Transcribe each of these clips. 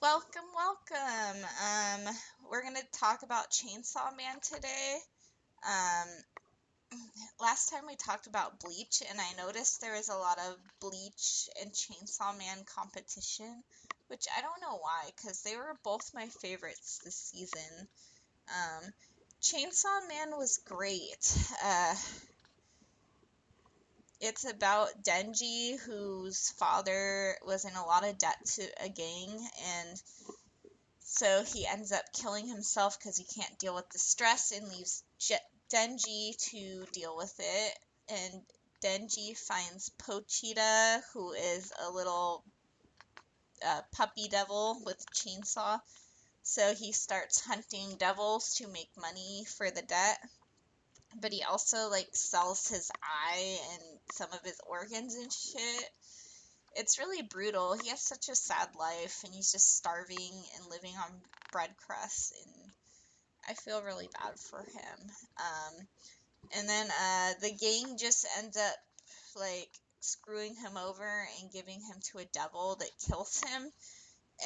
Welcome, welcome. We're gonna talk about Chainsaw Man today. Um, Last time we talked about Bleach, and I noticed there was a lot of Bleach and Chainsaw Man competition, which I don't know why, because they were both my favorites this season. Um, Chainsaw Man was great. It's about Denji, whose father was in a lot of debt to a gang, and so he ends up killing himself because he can't deal with the stress and leaves Denji to deal with it. And Denji finds Pochita, who is a little puppy devil with a chainsaw. So he starts hunting devils to make money for the debt. But he also sells his eye and some of his organs and shit. It's really brutal. He has such a sad life, and he's just starving and living on bread crusts, and I feel really bad for him. And then the gang just ends up screwing him over and giving him to a devil that kills him.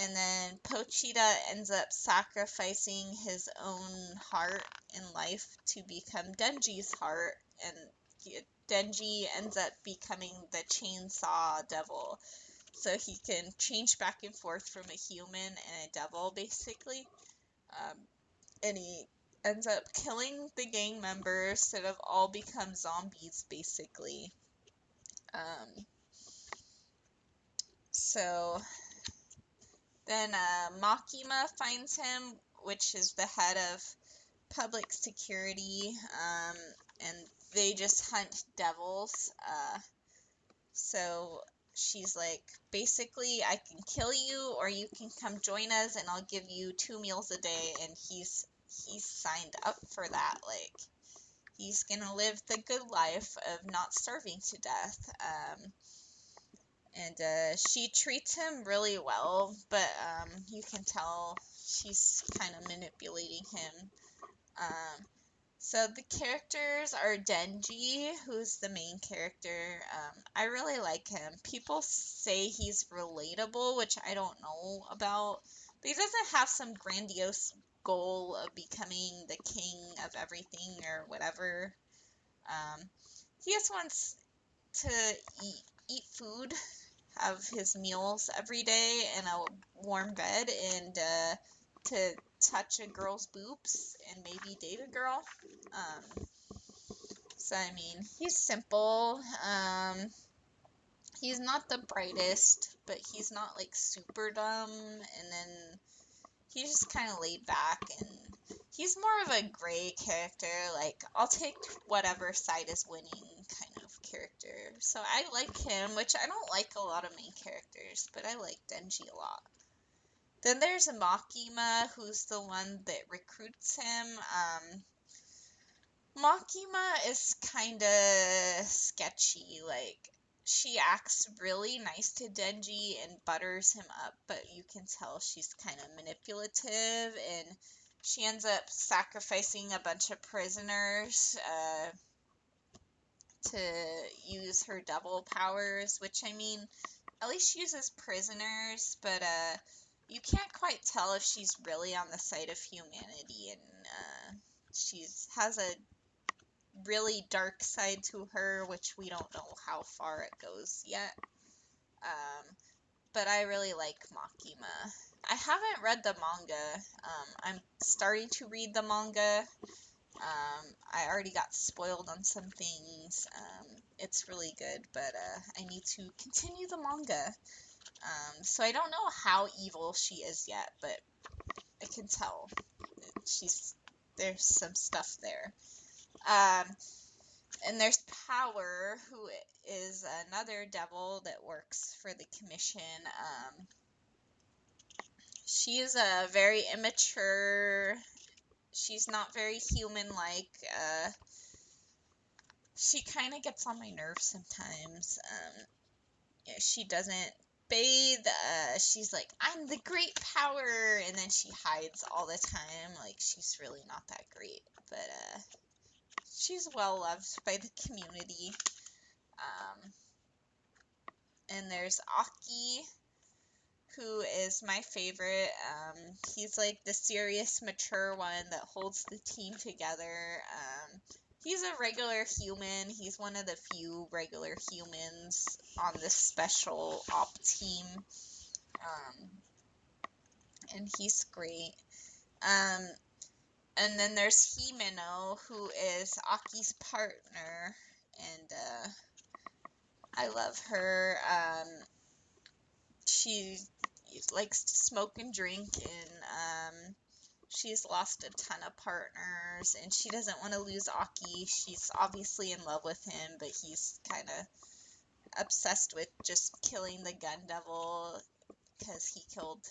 And then Pochita ends up sacrificing his own heart and life to become Denji's heart, and Denji ends up becoming the chainsaw devil. So he can change back and forth from a human and a devil, basically. And he ends up killing the gang members that have all become zombies, basically. Um, so then Makima finds him, which is the head of public security, and they just hunt devils. So she's like, basically, I can kill you, or you can come join us, and I'll give you 2 meals a day. And he's signed up for that. He's gonna live the good life of not starving to death. And she treats him really well, but you can tell she's kind of manipulating him. Um, so the characters are Denji, who's the main character. I really like him. People say he's relatable, which I don't know about, but he doesn't have some grandiose goal of becoming the king of everything or whatever. Um, he just wants to eat food, have his meals every day in a warm bed, and to touch a girl's boobs and maybe date a girl. Um, so I mean, he's simple. He's not the brightest, but he's not super dumb. And then he's just kind of laid back, and he's more of a gray character. I'll take whatever side is winning kind of character. So I like him, which I don't like a lot of main characters, but I like Denji a lot. Then there's Makima, who's the one that recruits him. Makima is kind of sketchy. She acts really nice to Denji and butters him up, but you can tell she's kind of manipulative, and she ends up sacrificing a bunch of prisoners to use her devil powers, which, I mean, at least she uses prisoners, but you can't quite tell if she's really on the side of humanity, and she's has a really dark side to her, which we don't know how far it goes yet. Um, but I really like Makima. I haven't read the manga. I'm starting to read the manga. I already got spoiled on some things. It's really good, but I need to continue the manga. So I don't know how evil she is yet, but I can tell there's some stuff there. And there's Power, who is another devil that works for the commission. She is a very immature. She's not very human-like. She kind of gets on my nerves sometimes. She doesn't bathe. She's like, I'm the great Power, and then she hides all the time. She's really not that great, but she's well loved by the community. And there's Aki, who is my favorite. He's like the serious, mature one that holds the team together. He's a regular human. He's one of the few regular humans on this special op team. And he's great. And then there's Himeno, who is Aki's partner, and I love her. She likes to smoke and drink, and she's lost a ton of partners, and she doesn't want to lose Aki. She's obviously in love with him, but he's kind of obsessed with just killing the gun devil because he killed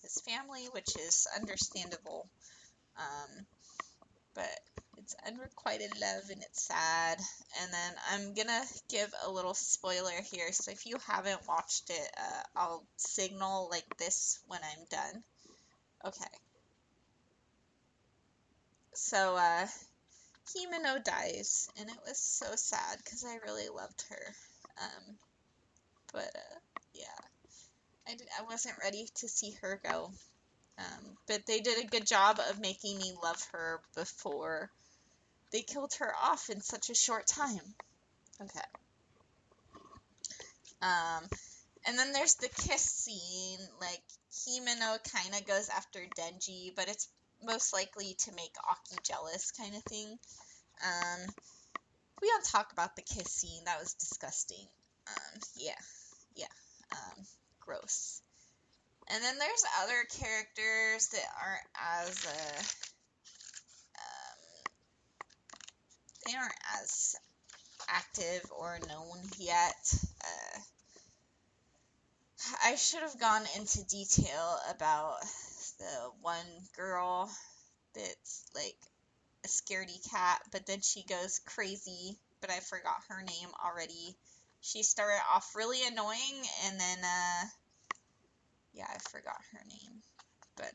his family, which is understandable. But it's unrequited love and it's sad. And then I'm gonna give a little spoiler here, so if you haven't watched it, I'll signal like this when I'm done. Okay. So, Himeno dies, and it was so sad because I really loved her. But yeah, I wasn't ready to see her go. But they did a good job of making me love her before they killed her off in such a short time. Okay. And then there's the kiss scene. Like, Himeno kind of goes after Denji, but it's most likely to make Aki jealous kind of thing. We don't talk about the kiss scene. That was disgusting. Yeah. Gross. And then there's other characters that aren't as, they aren't as active or known yet. I should have gone into detail about the one girl that's like a scaredy cat, but then she goes crazy, but I forgot her name already. She started off really annoying, and then, yeah, I forgot her name. But,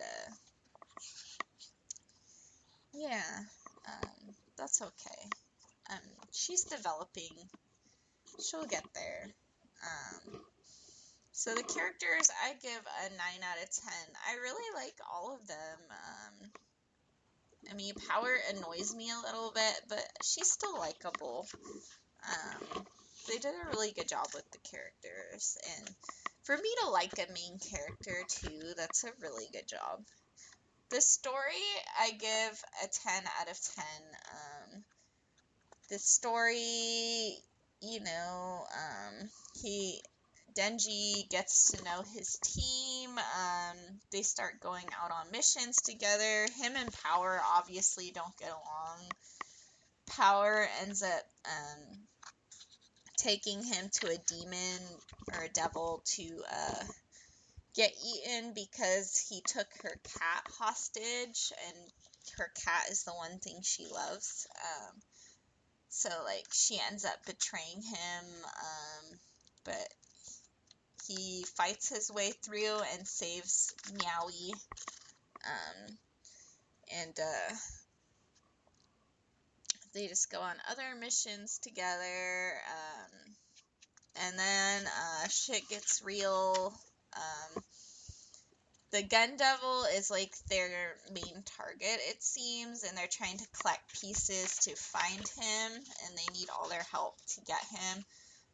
yeah, that's okay. She's developing. She'll get there. So the characters, I give a 9 out of 10. I really like all of them. I mean, Power annoys me a little bit, but she's still likable. They did a really good job with the characters, and for me to like a main character too, that's a really good job. The story, I give a 10 out of 10. The story, you know, Denji gets to know his team. They start going out on missions together. Him and Power obviously don't get along. Power ends up taking him to a demon or a devil to get eaten because he took her cat hostage, and her cat is the one thing she loves. So, like, she ends up betraying him, but he fights his way through and saves Meowie. And they just go on other missions together. And then shit gets real. The Gun Devil is like their main target, it seems, and they're trying to collect pieces to find him, and they need all their help to get him.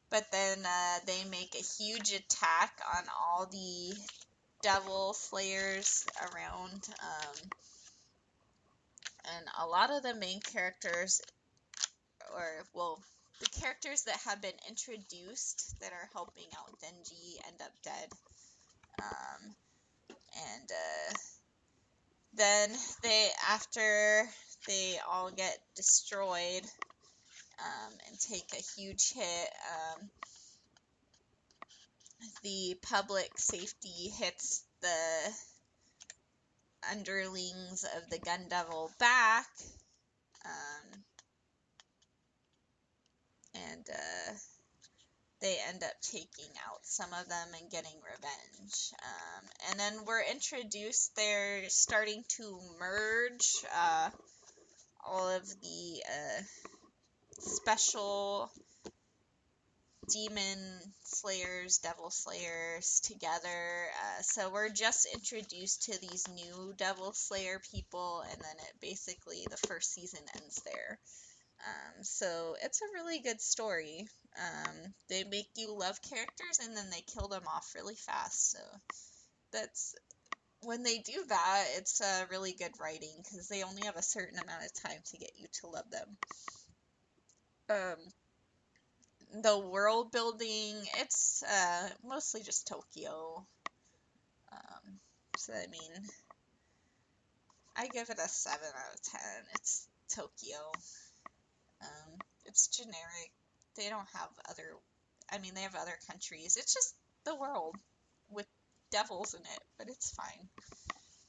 But then they make a huge attack on all the devil slayers around, and a lot of the main characters, or, well, the characters that have been introduced that are helping out Denji end up dead. And then after they all get destroyed and take a huge hit, the public safety hits the underlings of the Gun Devil back, and they end up taking out some of them and getting revenge. And then we're introduced, they're starting to merge all of the special demon slayers, devil slayers together. So we're just introduced to these new devil slayer people, and then it basically the first season ends there. So it's a really good story. They make you love characters and then they kill them off really fast. So that's when they do that, it's really good writing because they only have a certain amount of time to get you to love them. The world building, it's mostly just Tokyo. Um, so I mean, I give it a 7 out of 10. It's Tokyo. It's generic. They don't have other, I mean, they have other countries. It's just the world with devils in it, but it's fine.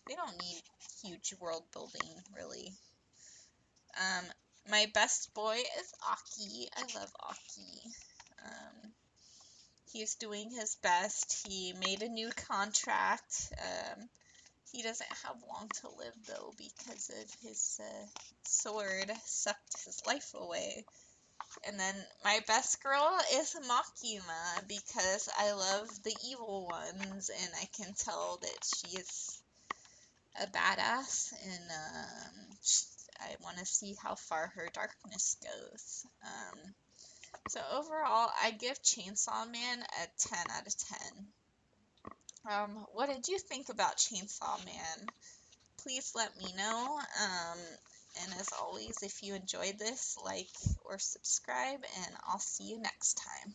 They don't need huge world building, really. Um, my best boy is Aki. I love Aki. He's doing his best. He made a new contract. He doesn't have long to live, though, because of his sword sucked his life away. And then my best girl is Makima, because I love the evil ones, and I can tell that she is a badass, and I want to see how far her darkness goes. So overall, I give Chainsaw Man a 10 out of 10. What did you think about Chainsaw Man? Please let me know. And as always, if you enjoyed this, like or subscribe, and I'll see you next time.